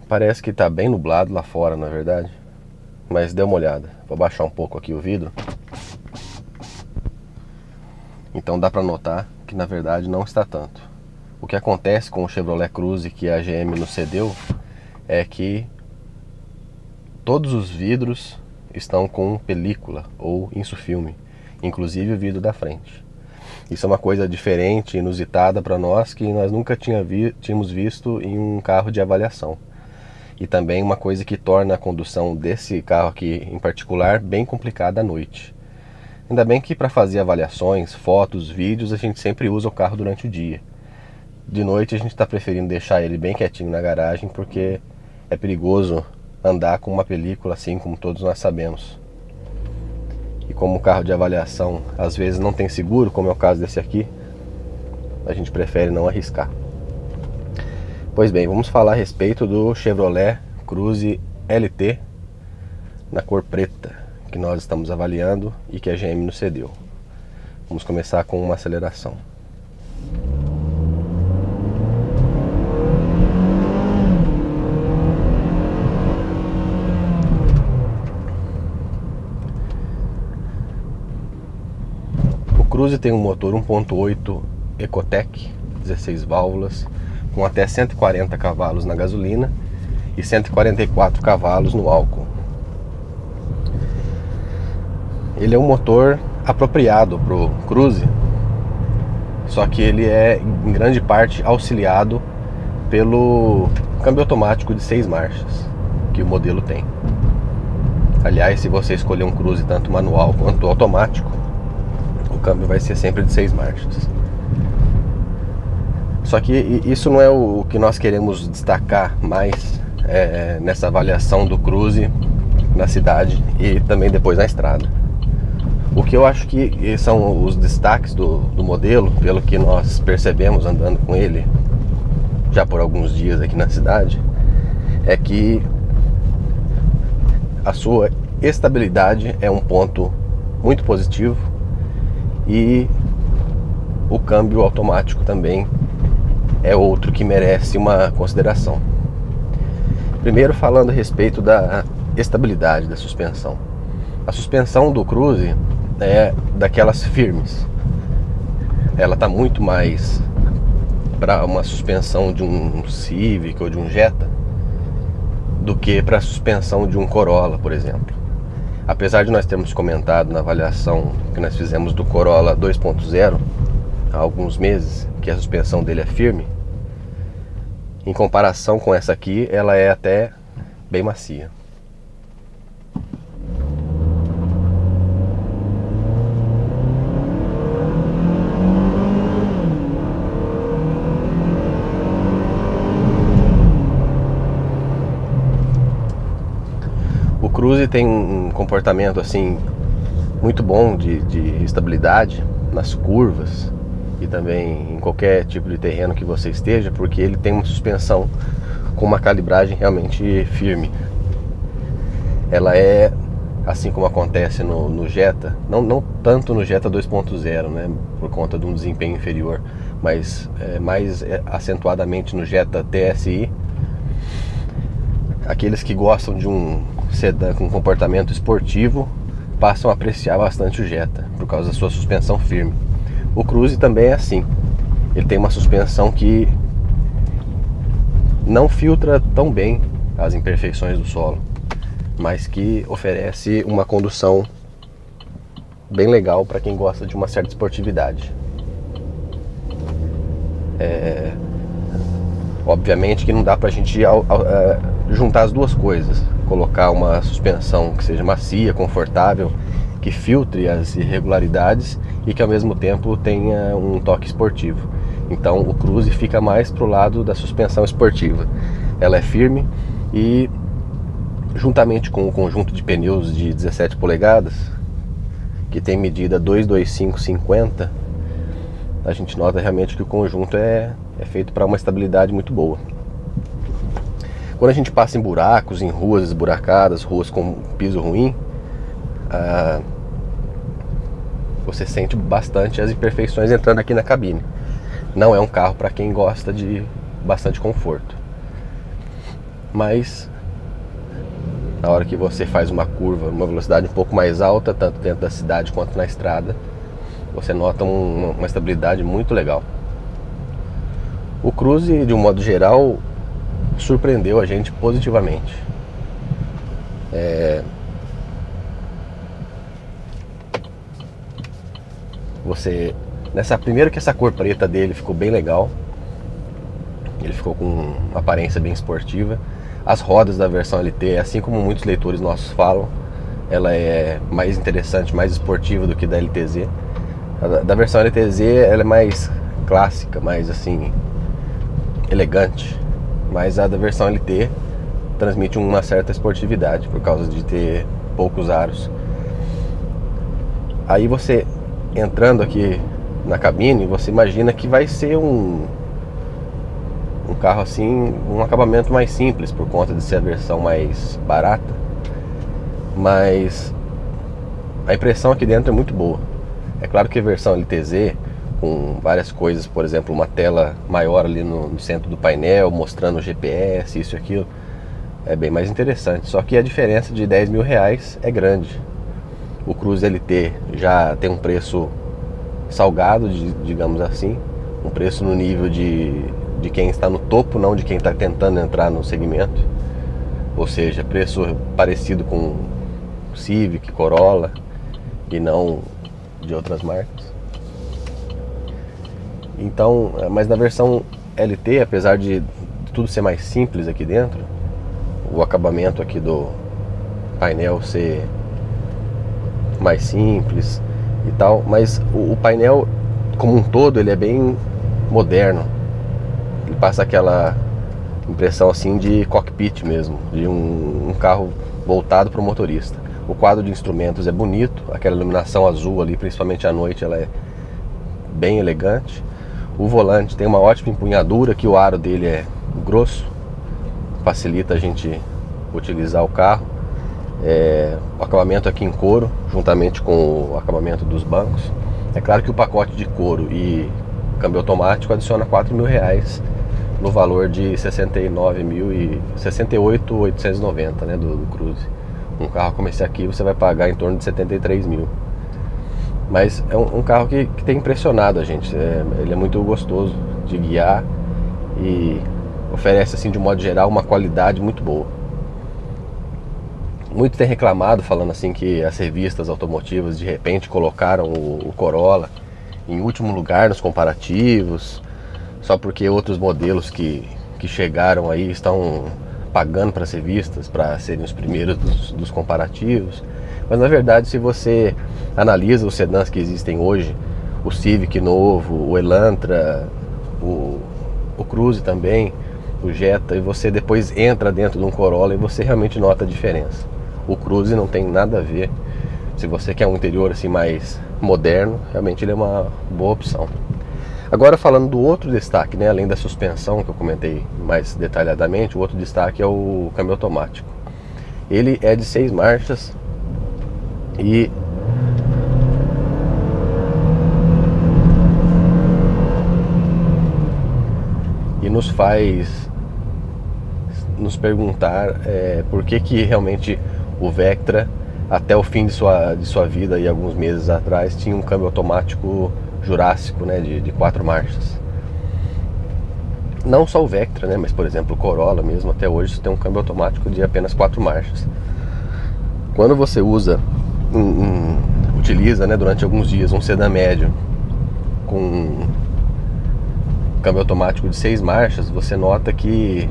Parece que tá bem nublado lá fora, na verdade. Mas dê uma olhada. Vou baixar um pouco aqui o vidro. Então dá pra notar que na verdade não está tanto. O que acontece com o Chevrolet Cruze que a GM nos cedeu é que todos os vidros estão com película ou insufilme, inclusive o vidro da frente. Isso é uma coisa diferente, inusitada para nós, que nós nunca tínhamos visto em um carro de avaliação. E também uma coisa que torna a condução desse carro aqui em particular bem complicada à noite. Ainda bem que para fazer avaliações, fotos, vídeos, a gente sempre usa o carro durante o dia. De noite a gente está preferindo deixar ele bem quietinho na garagem, porque é perigoso andar com uma película assim, como todos nós sabemos. E como o carro de avaliação às vezes não tem seguro, como é o caso desse aqui, a gente prefere não arriscar. Pois bem, vamos falar a respeito do Chevrolet Cruze LT na cor preta, que nós estamos avaliando e que a GM nos cedeu. Vamos começar com uma aceleração. O Cruze tem um motor 1.8 Ecotec, 16 válvulas, com até 140 cavalos na gasolina e 144 cavalos no álcool. Ele é um motor apropriado para o Cruze, só que ele é em grande parte auxiliado pelo câmbio automático de 6 marchas que o modelo tem. Aliás, se você escolher um Cruze tanto manual quanto automático, o câmbio vai ser sempre de 6 marchas. Só que isso não é o que nós queremos destacar mais nessa avaliação do Cruze na cidade e também depois na estrada. O que eu acho que são os destaques do modelo, pelo que nós percebemos andando com ele já por alguns dias aqui na cidade, é que a sua estabilidade é um ponto muito positivo e o câmbio automático também é outro que merece uma consideração. Primeiro, falando a respeito da estabilidade da suspensão. A suspensão do Cruze é daquelas firmes. Ela está muito mais para uma suspensão de um Civic ou de um Jetta do que para a suspensão de um Corolla, por exemplo. Apesar de nós termos comentado na avaliação que nós fizemos do Corolla 2.0 há alguns meses que a suspensão dele é firme, em comparação com essa aqui, ela é até bem macia. O Cruze tem um comportamento assim muito bom de estabilidade nas curvas e também em qualquer tipo de terreno que você esteja, porque ele tem uma suspensão com uma calibragem realmente firme. Ela é, assim como acontece no Jetta, não tanto no Jetta 2.0, né, por conta de um desempenho inferior, mas mais acentuadamente no Jetta TSI. Aqueles que gostam de um sedã com comportamento esportivo passam a apreciar bastante o Jetta por causa da sua suspensão firme. O Cruze também é assim. Ele tem uma suspensão que não filtra tão bem as imperfeições do solo, mas que oferece uma condução bem legal para quem gosta de uma certa esportividade. Obviamente que não dá para a gente juntar as duas coisas, colocar uma suspensão que seja macia, confortável, que filtre as irregularidades e que ao mesmo tempo tenha um toque esportivo. Então o Cruze fica mais pro lado da suspensão esportiva. Ela é firme e, juntamente com o conjunto de pneus de 17 polegadas, que tem medida 225/50, a gente nota realmente que o conjunto é feito para uma estabilidade muito boa. Quando a gente passa em buracos, em ruas esburacadas, ruas com piso ruim, você sente bastante as imperfeições entrando aqui na cabine. Não é um carro para quem gosta de bastante conforto. mas na hora que você faz uma curva, uma velocidade um pouco mais alta, tanto dentro da cidade quanto na estrada, você nota uma estabilidade muito legal. O Cruze, de um modo geral, surpreendeu a gente positivamente. Primeiro que essa cor preta dele ficou bem legal. Ele ficou com uma aparência bem esportiva. As rodas da versão LT, assim como muitos leitores nossos falam, ela é mais interessante, mais esportiva do que da LTZ. Da versão LTZ ela é mais clássica, mais assim, elegante. Mas a da versão LT transmite uma certa esportividade por causa de ter poucos aros. Aí você entrando aqui na cabine, você imagina que vai ser um carro assim, um acabamento mais simples por conta de ser a versão mais barata, mas a impressão aqui dentro é muito boa. É claro que a versão LTZ, com várias coisas, por exemplo, uma tela maior ali no centro do painel, mostrando o GPS, isso e aquilo, é bem mais interessante. Só que a diferença de 10 mil reais é grande. O Cruze LT já tem um preço salgado, digamos assim, um preço no nível de quem está no topo, não de quem está tentando entrar no segmento. Ou seja, preço parecido com Civic, Corolla e não de outras marcas. Então, mas na versão LT, apesar de tudo ser mais simples aqui dentro, o acabamento aqui do painel ser mais simples e tal, mas o painel como um todo ele é bem moderno. Ele passa aquela impressão assim de cockpit mesmo, de um carro voltado para o motorista. O quadro de instrumentos é bonito, aquela iluminação azul ali, principalmente à noite, ela é bem elegante. O volante tem uma ótima empunhadura, que o aro dele é grosso, facilita a gente utilizar o carro. O acabamento aqui em couro, juntamente com o acabamento dos bancos. É claro que o pacote de couro e câmbio automático adiciona 4 mil reais no valor de 68.890, né, do Cruze. Um carro como esse aqui você vai pagar em torno de 73 mil. Mas é um carro que tem impressionado a gente. Ele é muito gostoso de guiar e oferece, assim, de um modo geral, uma qualidade muito boa. Muito tem reclamado, falando assim, que as revistas automotivas de repente colocaram o Corolla em último lugar nos comparativos, só porque outros modelos que chegaram aí estão pagando para as revistas para serem os primeiros dos comparativos. Mas na verdade, se você analisa os sedãs que existem hoje, o Civic novo, o Elantra, o Cruze também, o Jetta, e você depois entra dentro de um Corolla e você realmente nota a diferença. O Cruze não tem nada a ver. Se você quer um interior assim mais moderno, realmente ele é uma boa opção. Agora, falando do outro destaque, né, além da suspensão que eu comentei mais detalhadamente, o outro destaque é o câmbio automático. Ele é de 6 marchas e nos faz nos perguntar por que realmente o Vectra, até o fim de sua vida e alguns meses atrás, tinha um câmbio automático jurássico, né, de 4 marchas. Não só o Vectra, né, mas por exemplo o Corolla mesmo, até hoje tem um câmbio automático de apenas 4 marchas. Quando você utiliza, né, durante alguns dias um sedã médio com câmbio automático de 6 marchas, você nota que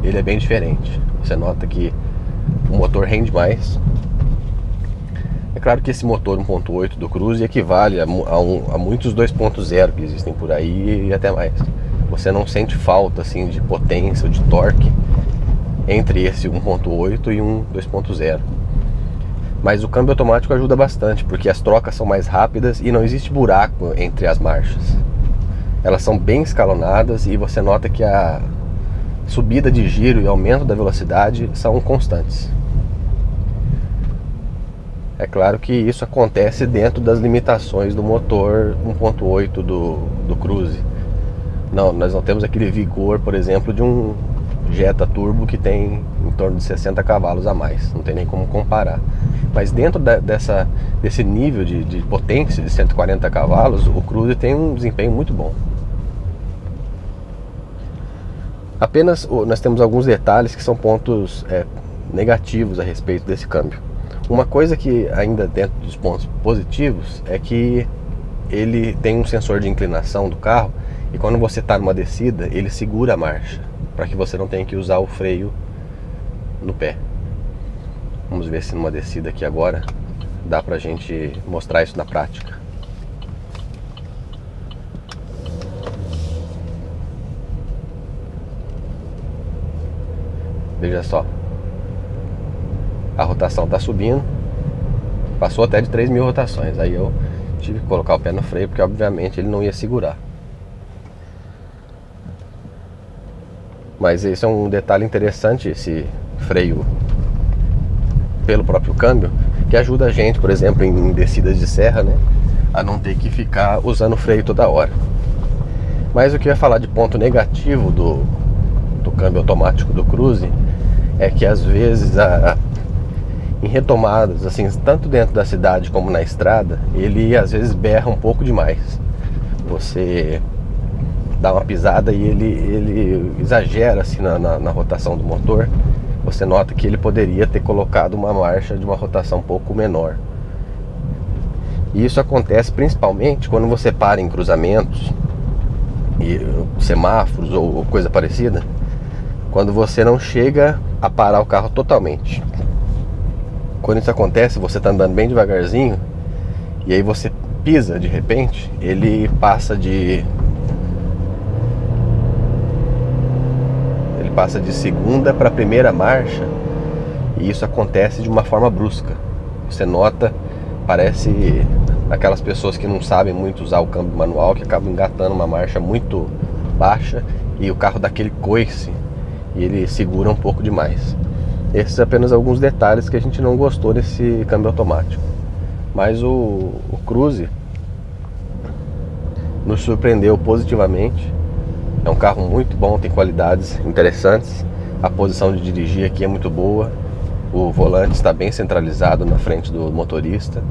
ele é bem diferente. Você nota que o motor rende mais. É claro que esse motor 1.8 do Cruze equivale a muitos 2.0 que existem por aí e até mais. Você não sente falta assim de potência ou de torque entre esse 1.8 e um 2.0. Mas o câmbio automático ajuda bastante, porque as trocas são mais rápidas e não existe buraco entre as marchas. Elas são bem escalonadas e você nota que a subida de giro e aumento da velocidade são constantes. É claro que isso acontece dentro das limitações do motor 1.8 do Cruze. Nós não temos aquele vigor, por exemplo, de um Jetta Turbo que tem em torno de 60 cavalos a mais, não tem nem como comparar. Mas dentro desse nível de potência de 140 cavalos, o Cruze tem um desempenho muito bom. Apenas nós temos alguns detalhes que são pontos negativos a respeito desse câmbio. Uma coisa que ainda dentro dos pontos positivos é que ele tem um sensor de inclinação do carro e quando você está numa descida, ele segura a marcha para que você não tenha que usar o freio no pé. Vamos ver se numa descida aqui agora dá pra gente mostrar isso na prática. Veja só, a rotação está subindo, passou até de 3.000 rotações. Aí eu tive que colocar o pé no freio porque obviamente ele não ia segurar. Mas esse é um detalhe interessante, esse freio pelo próprio câmbio, que ajuda a gente, por exemplo, em descidas de serra, né, a não ter que ficar usando o freio toda hora. Mas o que eu ia falar de ponto negativo do câmbio automático do Cruze é que às vezes em retomadas, assim, tanto dentro da cidade como na estrada, ele às vezes berra um pouco demais. Você dá uma pisada e ele exagera assim na rotação do motor. Você nota que ele poderia ter colocado uma marcha de uma rotação um pouco menor. E isso acontece principalmente quando você para em cruzamentos, e semáforos ou coisa parecida, quando você não chega a parar o carro totalmente. Quando isso acontece, você está andando bem devagarzinho e aí você pisa de repente, ele passa de segunda para primeira marcha e isso acontece de uma forma brusca. Você nota, parece aquelas pessoas que não sabem muito usar o câmbio manual, que acabam engatando uma marcha muito baixa e o carro dá aquele coice e ele segura um pouco demais. Esses são apenas alguns detalhes que a gente não gostou desse câmbio automático. Mas o Cruze nos surpreendeu positivamente. É um carro muito bom, tem qualidades interessantes. A posição de dirigir aqui é muito boa. O volante está bem centralizado na frente do motorista.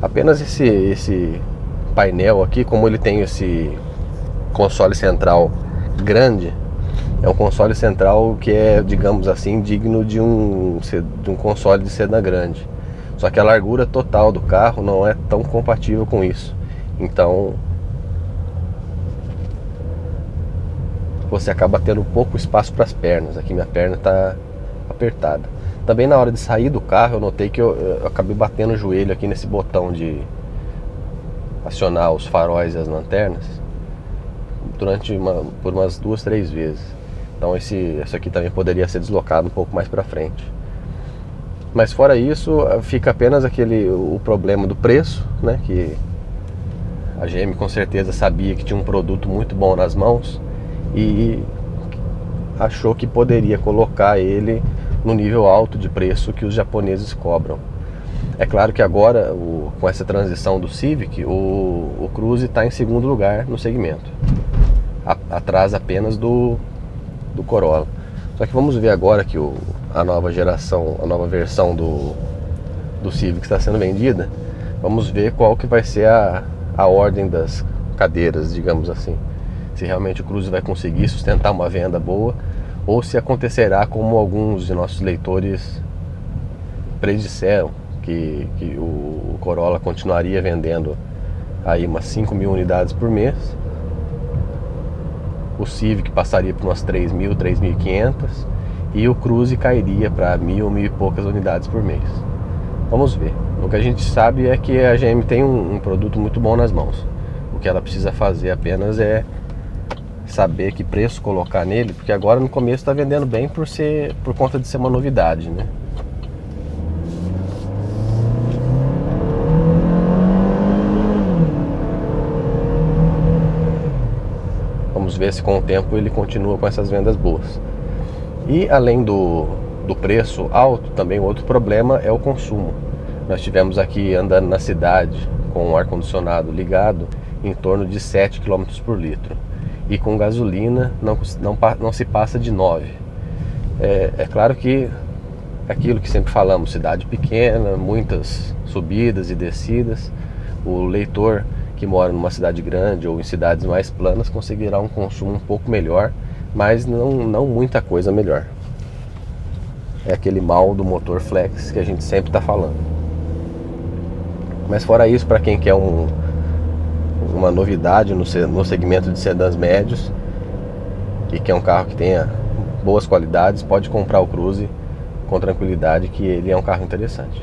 Apenas esse painel aqui, como ele tem esse console central grande, é um console central que é, digamos assim, digno de um console de sedã grande. Só que a largura total do carro não é tão compatível com isso. Então você acaba tendo pouco espaço para as pernas. Aqui minha perna está apertada. Também na hora de sair do carro eu notei que eu acabei batendo o joelho aqui nesse botão de acionar os faróis e as lanternas por umas 2, 3 vezes. Então esse aqui também poderia ser deslocado um pouco mais para frente. Mas fora isso, fica apenas o problema do preço, né? Que a GM com certeza sabia que tinha um produto muito bom nas mãos e achou que poderia colocar ele no nível alto de preço que os japoneses cobram. É claro que agora, com essa transição do Civic, o Cruze está em segundo lugar no segmento, atrás apenas do Corolla. Só que vamos ver agora que a nova geração, a nova versão do Civic está sendo vendida. Vamos ver qual que vai ser a ordem das cadeiras, digamos assim. Se realmente o Cruze vai conseguir sustentar uma venda boa ou se acontecerá como alguns de nossos leitores predisseram, que o Corolla continuaria vendendo aí umas 5.000 unidades por mês, o Civic passaria por umas 3.000, 3.500 e o Cruze cairia para 1.000 e poucas unidades por mês. Vamos ver. O que a gente sabe é que a GM tem um produto muito bom nas mãos. O que ela precisa fazer apenas é saber que preço colocar nele, porque agora no começo está vendendo bem por conta de ser uma novidade, né? Vamos ver se com o tempo ele continua com essas vendas boas. E além do preço alto, também outro problema é o consumo. Nós tivemos aqui andando na cidade com o ar-condicionado ligado em torno de 7 km por litro. e com gasolina não se passa de 9. É claro que aquilo que sempre falamos, cidade pequena, muitas subidas e descidas, o leitor que mora numa cidade grande ou em cidades mais planas conseguirá um consumo um pouco melhor, mas não muita coisa melhor. É aquele mal do motor flex que a gente sempre está falando. Mas fora isso, para quem quer uma novidade no segmento de sedãs médios e quer um carro que tenha boas qualidades, pode comprar o Cruze com tranquilidade, que ele é um carro interessante.